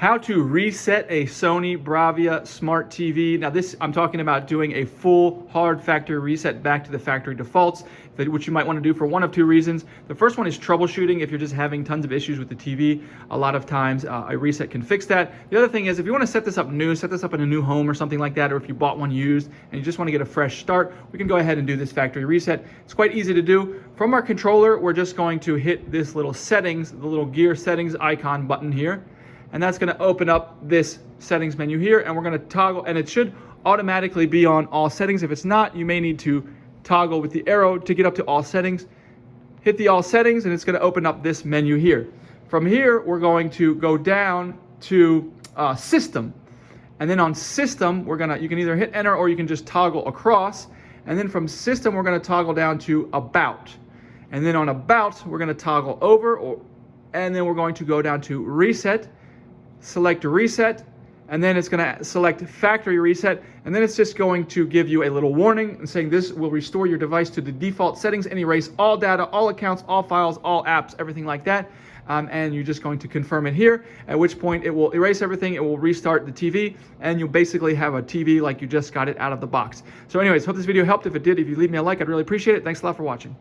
How to reset a Sony Bravia smart TV. Now this, I'm talking about doing a full hard factory reset back to the factory defaults, which you might want to do for one of two reasons. The first one is troubleshooting. If you're just having tons of issues with the TV, a lot of times a reset can fix that. The other thing is if you want to set this up new, set this up in a new home or something like that, or if you bought one used and you just want to get a fresh start, we can go ahead and do this factory reset. It's quite easy to do. From our controller, we're just going to hit this little settings, the little gear settings icon button here. And that's going to open up this settings menu here, and we're going to toggle, and it should automatically be on all settings. If it's not, you may need to toggle with the arrow to get up to all settings. Hit the all settings, and it's going to open up this menu here. From here, we're going to go down to system, and then on system, you can either hit enter or you can just toggle across. And then from system, we're going to toggle down to about, and then on about, we're going to toggle over, and then we're going to go down to reset. Select reset, and then it's going to select factory reset, and then it's just going to give you a little warning and saying this will restore your device to the default settings and erase all data, all accounts, all files, all apps, everything like that. And you're just going to confirm it here, at which point it will erase everything, it will restart the TV, and you'll basically have a TV like you just got it out of the box. So anyways, hope this video helped. If it did, if you leave me a like, I'd really appreciate it. Thanks a lot for watching.